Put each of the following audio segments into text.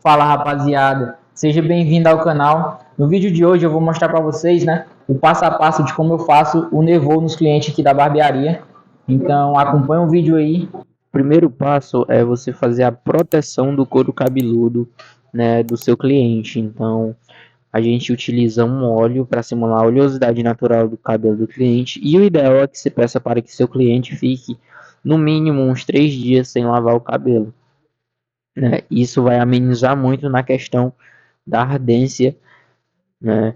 Fala rapaziada, seja bem-vindo ao canal. No vídeo de hoje eu vou mostrar para vocês, o passo a passo de como eu faço o Nevô nos clientes aqui da barbearia. Então acompanha o vídeo aí. Primeiro passo é você fazer a proteção do couro cabeludo, né, do seu cliente. Então, a gente utiliza um óleo para simular a oleosidade natural do cabelo do cliente, e o ideal é que você peça para que seu cliente fique no mínimo uns 3 dias sem lavar o cabelo, né? Isso vai amenizar muito na questão da ardência, né,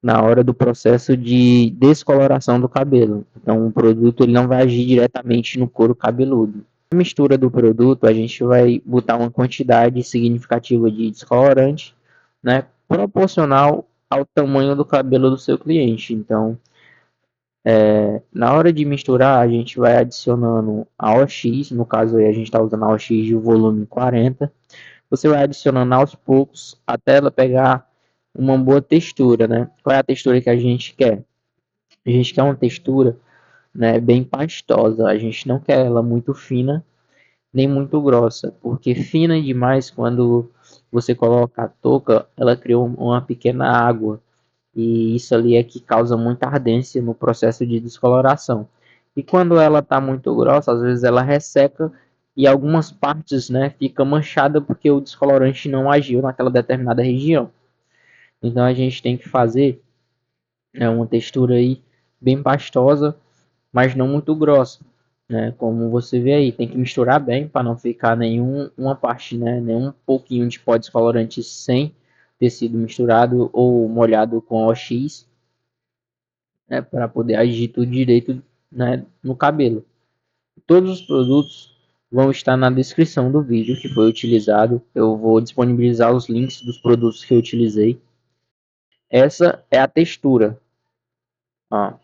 na hora do processo de descoloração do cabelo. Então, o produto ele não vai agir diretamente no couro cabeludo. Na mistura do produto, a gente vai botar uma quantidade significativa de descolorante, né, proporcional ao tamanho do cabelo do seu cliente. Então, na hora de misturar, a gente vai adicionando a OX, no caso aí a gente está usando a OX de volume 40. Você vai adicionando aos poucos até ela pegar uma boa textura, né? Qual é a textura que a gente quer? A gente quer uma textura, né, bem pastosa. A gente não quer ela muito fina nem muito grossa, porque fina demais, quando você coloca a touca, ela cria uma pequena água, e isso ali é que causa muita ardência no processo de descoloração. E quando ela está muito grossa, às vezes ela resseca e algumas partes, né, fica manchada porque o descolorante não agiu naquela determinada região. Então a gente tem que fazer uma textura aí bem pastosa, mas não muito grossa, né? Como você vê aí, tem que misturar bem para não ficar nenhuma parte, né? Nenhum pouquinho de pó descolorante sem ter sido misturado ou molhado com OX, né? Para poder agir tudo direito, né? No cabelo. Todos os produtos vão estar na descrição do vídeo que foi utilizado. Eu vou disponibilizar os links dos produtos que eu utilizei. Essa é a textura. Ó,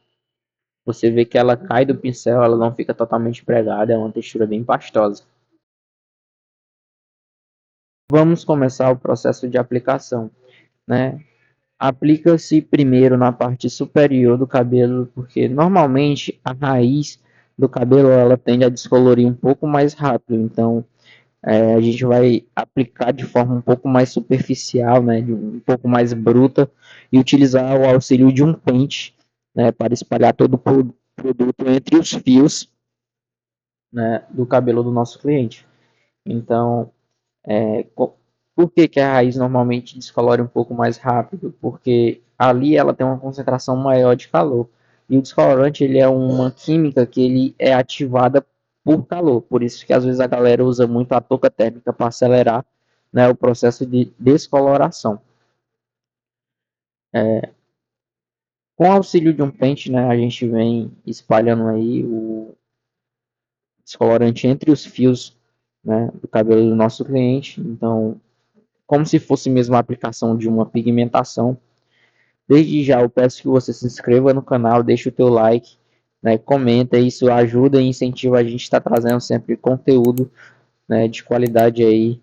você vê que ela cai do pincel, ela não fica totalmente pregada, é uma textura bem pastosa. Vamos começar o processo de aplicação, né? Aplica-se primeiro na parte superior do cabelo, porque normalmente a raiz do cabelo ela tende a descolorir um pouco mais rápido, então a gente vai aplicar de forma um pouco mais superficial, né, um pouco mais bruta, e utilizar o auxílio de um pente, né, para espalhar todo o produto entre os fios, né, do cabelo do nosso cliente. Então, é, por que, que a raiz normalmente descolore um pouco mais rápido? Porque ali ela tem uma concentração maior de calor. E o descolorante ele é uma química que ele é ativada por calor. Por isso que às vezes a galera usa muito a touca térmica para acelerar, né, o processo de descoloração. Com o auxílio de um pente, né, a gente vem espalhando aí o descolorante entre os fios, né, do cabelo do nosso cliente. Então, como se fosse mesmo a aplicação de uma pigmentação. Desde já eu peço que você se inscreva no canal, deixe o teu like, né, comenta, isso ajuda e incentiva a gente a estar trazendo sempre conteúdo, né, de qualidade aí,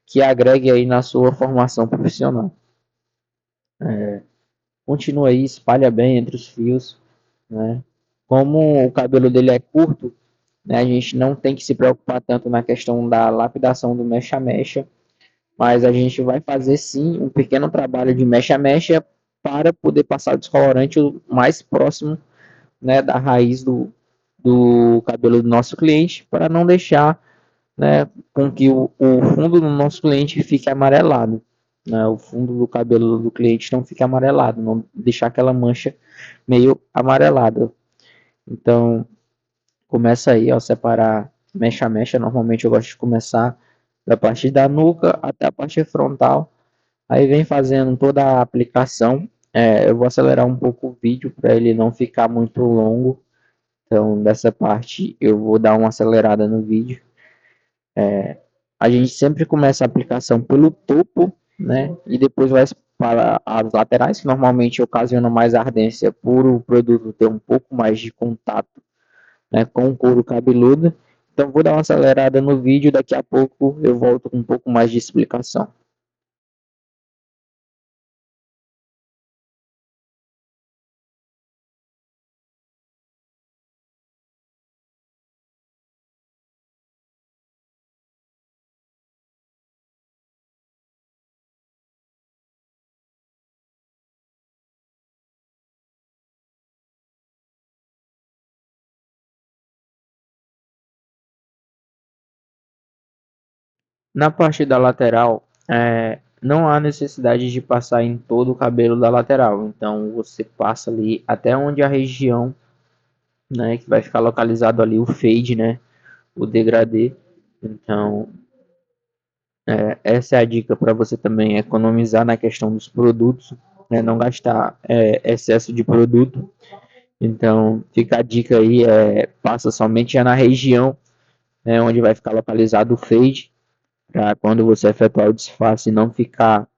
que agregue aí na sua formação profissional. Continua aí, espalha bem entre os fios, né. Como o cabelo dele é curto, né, a gente não tem que se preocupar tanto na questão da lapidação do mecha-mecha, mas a gente vai fazer sim um pequeno trabalho de mecha-mecha para poder passar o descolorante o mais próximo, né, da raiz do cabelo do nosso cliente, para não deixar, né, com que o fundo do nosso cliente fique amarelado, né, o fundo do cabelo do cliente não fique amarelado, não deixar aquela mancha meio amarelada. Então, começa aí, ó, separar mecha a mecha. Normalmente eu gosto de começar da parte da nuca até a parte frontal. Aí vem fazendo toda a aplicação. Eu vou acelerar um pouco o vídeo para ele não ficar muito longo. Então, dessa parte eu vou dar uma acelerada no vídeo. A gente sempre começa a aplicação pelo topo, né? E depois vai para as laterais, que normalmente ocasionam mais ardência por o produto ter um pouco mais de contato, né, com o couro cabeludo. Então vou dar uma acelerada no vídeo, daqui a pouco eu volto com um pouco mais de explicação. Na parte da lateral, não há necessidade de passar em todo o cabelo da lateral. Então você passa ali até onde a região, né, que vai ficar localizado ali o fade, né, o degradê. Então essa é a dica para você também economizar na questão dos produtos, né, não gastar excesso de produto. Então fica a dica aí, passa somente na região, né, onde vai ficar localizado o fade, para quando você efetuar o disfarce não ficar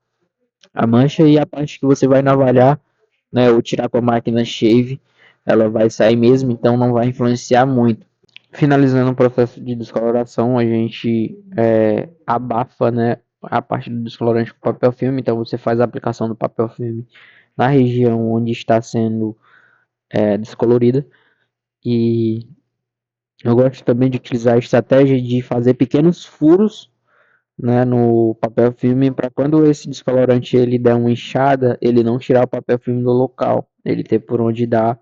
a mancha, e a parte que você vai navalhar, né, ou tirar com a máquina shave, ela vai sair mesmo, então não vai influenciar muito. Finalizando o processo de descoloração, a gente abafa, né, a parte do descolorante com papel filme. Então você faz a aplicação do papel filme na região onde está sendo descolorida. E eu gosto também de utilizar a estratégia de fazer pequenos furos, né, no papel filme, para quando esse descolorante ele der uma inchada, ele não tirar o papel filme do local, ele ter por onde dar,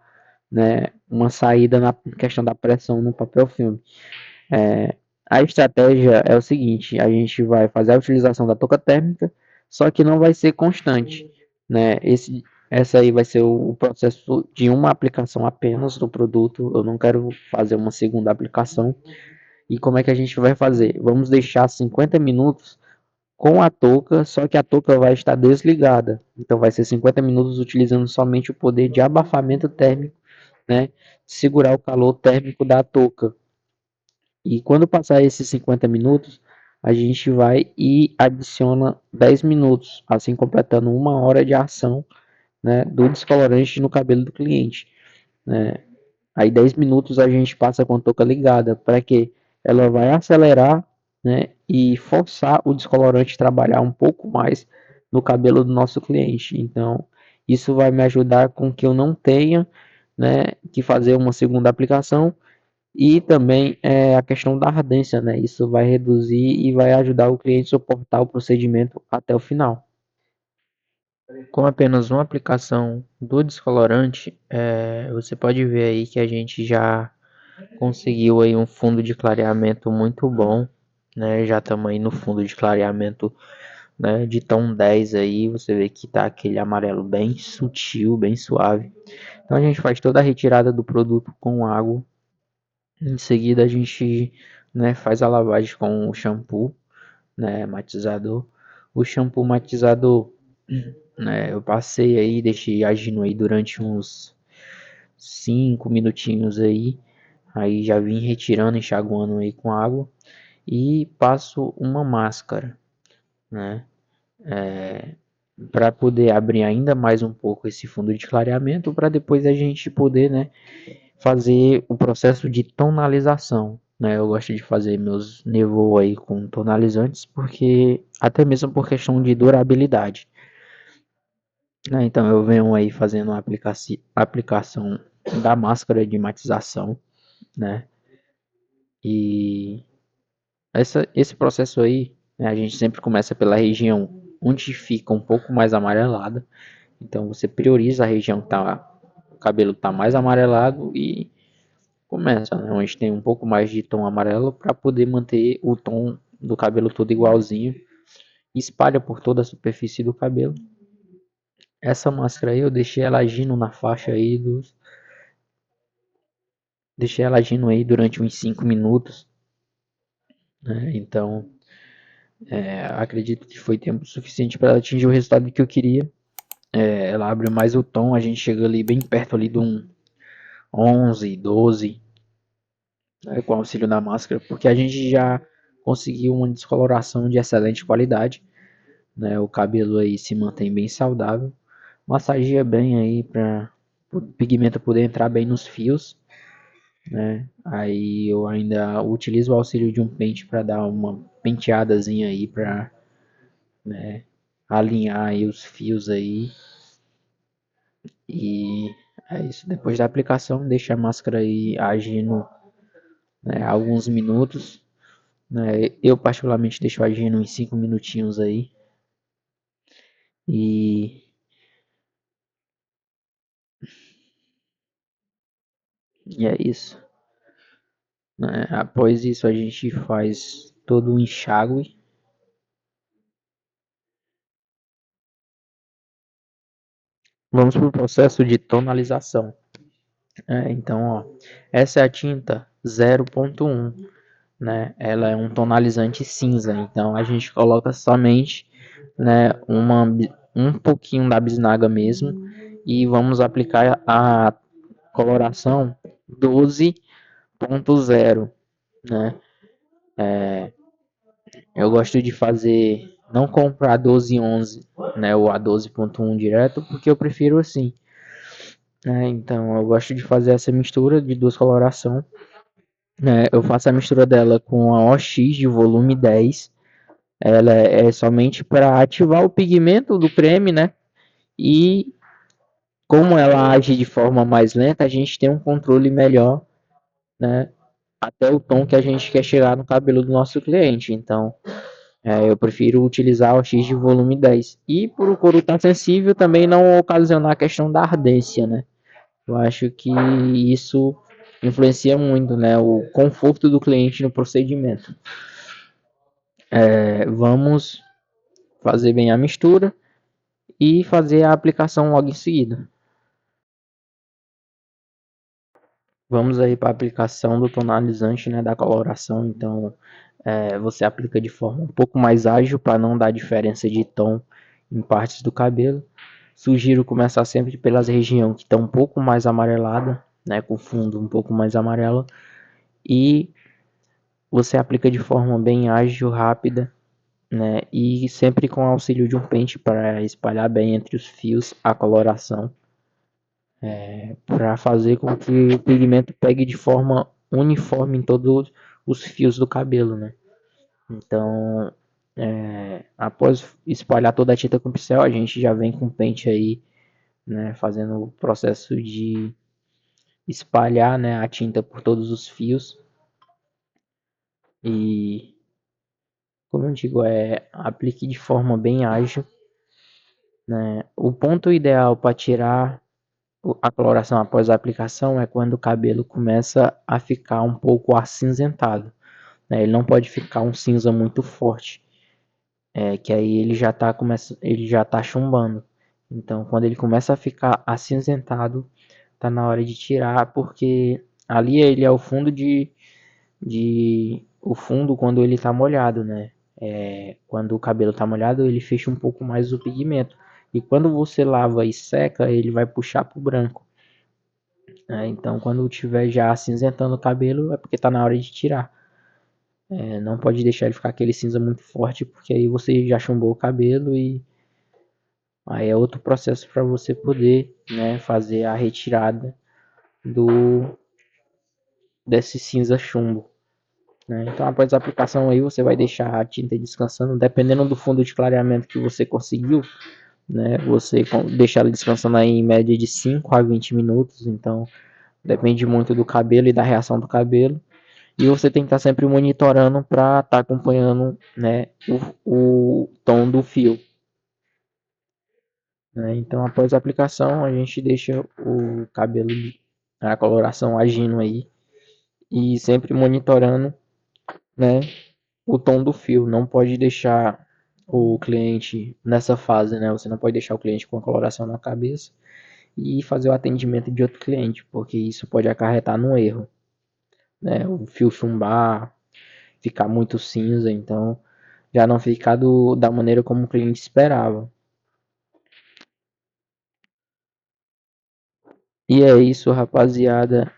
né, uma saída na questão da pressão no papel filme. É, a estratégia é o seguinte: a gente vai fazer a utilização da touca térmica, só que não vai ser constante, né? Essa aí vai ser o processo de uma aplicação apenas do produto. Eu não quero fazer uma segunda aplicação. E como é que a gente vai fazer? Vamos deixar 50 minutos com a touca, só que a touca vai estar desligada. Então vai ser 50 minutos utilizando somente o poder de abafamento térmico, né? Segurar o calor térmico da touca. E quando passar esses 50 minutos, a gente vai e adiciona 10 minutos, assim completando uma hora de ação, né, do descolorante no cabelo do cliente, né? Aí 10 minutos a gente passa com a touca ligada, para que ela vai acelerar, né, e forçar o descolorante a trabalhar um pouco mais no cabelo do nosso cliente. Então, isso vai me ajudar com que eu não tenha, né, que fazer uma segunda aplicação, e também a questão da ardência, né? Isso vai reduzir e vai ajudar o cliente a suportar o procedimento até o final. Com apenas uma aplicação do descolorante, você pode ver aí que a gente já conseguiu aí um fundo de clareamento muito bom, né? Já estamos aí no fundo de clareamento, né, de tom 10 aí, você vê que tá aquele amarelo bem sutil, bem suave. Então a gente faz toda a retirada do produto com água. Em seguida a gente, né, faz a lavagem com o shampoo, né, matizador. O shampoo matizador, né, eu passei aí, deixei agindo aí durante uns 5 minutinhos aí. Aí já vim retirando, enxaguando aí com água e passo uma máscara, né, para poder abrir ainda mais um pouco esse fundo de clareamento, para depois a gente poder, né, fazer o processo de tonalização, né? Eu gosto de fazer meus nevô aí com tonalizantes, porque até mesmo por questão de durabilidade, né? Então eu venho aí fazendo a aplicação da máscara de matização, né? E esse processo aí, né, a gente sempre começa pela região onde fica um pouco mais amarelada. Então você prioriza a região que tá, o cabelo está mais amarelado e começa, né, onde tem um pouco mais de tom amarelo, para poder manter o tom do cabelo todo igualzinho. Espalha por toda a superfície do cabelo. Essa máscara aí eu deixei ela agindo na faixa aí dos. Deixei ela agindo aí durante uns 5 minutos. Né? Então, acredito que foi tempo suficiente para ela atingir o resultado que eu queria. Ela abre mais o tom, a gente chega ali bem perto ali de um 11, 12, né, com auxílio da máscara, porque a gente já conseguiu uma descoloração de excelente qualidade, né? O cabelo aí se mantém bem saudável, massageia bem aí para o pigmento poder entrar bem nos fios, né? Aí eu ainda utilizo o auxílio de um pente para dar uma penteadazinha aí para, né, alinhar aí os fios aí. E é isso. Depois da aplicação, deixa a máscara aí agindo, né, alguns minutos, né? Eu particularmente deixo agindo uns 5 minutinhos aí. E, e é isso. Né? Após isso a gente faz todo o enxágue, Vamos para o processo de tonalização. Então, ó, essa é a tinta 0.1, né? Ela é um tonalizante cinza, então a gente coloca somente, né, um pouquinho da bisnaga mesmo e vamos aplicar a coloração 12.0, né? Eu gosto de fazer, não comprar 12.11, né, ou a 12.1 direto, porque eu prefiro assim. Então eu gosto de fazer essa mistura de duas colorações. Eu faço a mistura dela com a OX de volume 10. Ela é somente para ativar o pigmento do creme, né? E como ela age de forma mais lenta, a gente tem um controle melhor, né? Até o tom que a gente quer chegar no cabelo do nosso cliente. Então, eu prefiro utilizar o X de volume 10. E por o couro estar sensível, também não ocasionar a questão da ardência, né? Eu acho que isso influencia muito, né? O conforto do cliente no procedimento. Vamos fazer bem a mistura e fazer a aplicação logo em seguida. Vamos aí para a aplicação do tonalizante, né, da coloração. Então, você aplica de forma um pouco mais ágil para não dar diferença de tom em partes do cabelo. Sugiro começar sempre pelas regiões que estão um pouco mais amarelada, né, com fundo um pouco mais amarelo, e você aplica de forma bem ágil, rápida, né, e sempre com auxílio de um pente para espalhar bem entre os fios a coloração, para fazer com que o pigmento pegue de forma uniforme em todos os fios do cabelo, né? Então, após espalhar toda a tinta com o pincel, a gente já vem com o pente aí, né, fazendo o processo de espalhar, né, a tinta por todos os fios. E, como eu digo, aplique de forma bem ágil, né? O ponto ideal para tirar a coloração após a aplicação é quando o cabelo começa a ficar um pouco acinzentado, né? Ele não pode ficar um cinza muito forte, que aí ele já tá chumbando. Então, quando ele começa a ficar acinzentado, tá na hora de tirar, porque ali ele é o fundo o fundo quando ele tá molhado, né? Quando o cabelo tá molhado, ele fecha um pouco mais o pigmento. E quando você lava e seca, ele vai puxar pro branco. Então, quando tiver já acinzentando o cabelo, é porque tá na hora de tirar. Não pode deixar ele ficar aquele cinza muito forte, porque aí você já chumbou o cabelo e aí é outro processo para você poder, né, fazer a retirada do desse cinza chumbo, né? Então, após a aplicação aí, você vai deixar a tinta descansando, dependendo do fundo de clareamento que você conseguiu, né? Você deixa ela descansando aí em média de 5 a 20 minutos, então depende muito do cabelo e da reação do cabelo. E você tem que estar sempre monitorando para estar acompanhando, né, o tom do fio, né? Então, após a aplicação, a gente deixa o cabelo, a coloração agindo aí e sempre monitorando, né, o tom do fio. Não pode deixar o cliente nessa fase, né? Você não pode deixar o cliente com a coloração na cabeça e fazer o atendimento de outro cliente, porque isso pode acarretar num erro, né? O fio chumbar, ficar muito cinza, então já não ficar da maneira como o cliente esperava. E é isso, rapaziada.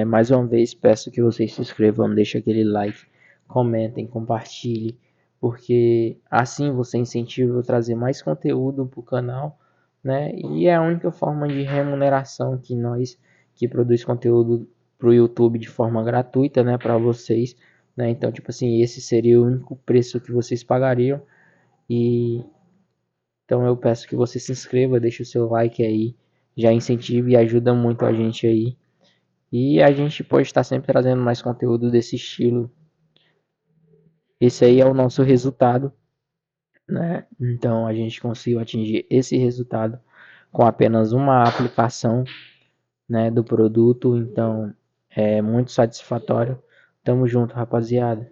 Mais uma vez peço que vocês se inscrevam, deixem aquele like, comentem, compartilhem, porque assim você incentiva a trazer mais conteúdo para o canal, né? E é a única forma de remuneração que nós que produz conteúdo para o YouTube de forma gratuita, né, para vocês, né? Então, tipo assim, esse seria o único preço que vocês pagariam. E então eu peço que você se inscreva, deixe o seu like aí, já incentiva e ajuda muito a gente aí. E a gente pode estar sempre trazendo mais conteúdo desse estilo. Esse aí é o nosso resultado, né? Então a gente conseguiu atingir esse resultado com apenas uma aplicação, né, do produto. Então é muito satisfatório. Tamo junto, rapaziada.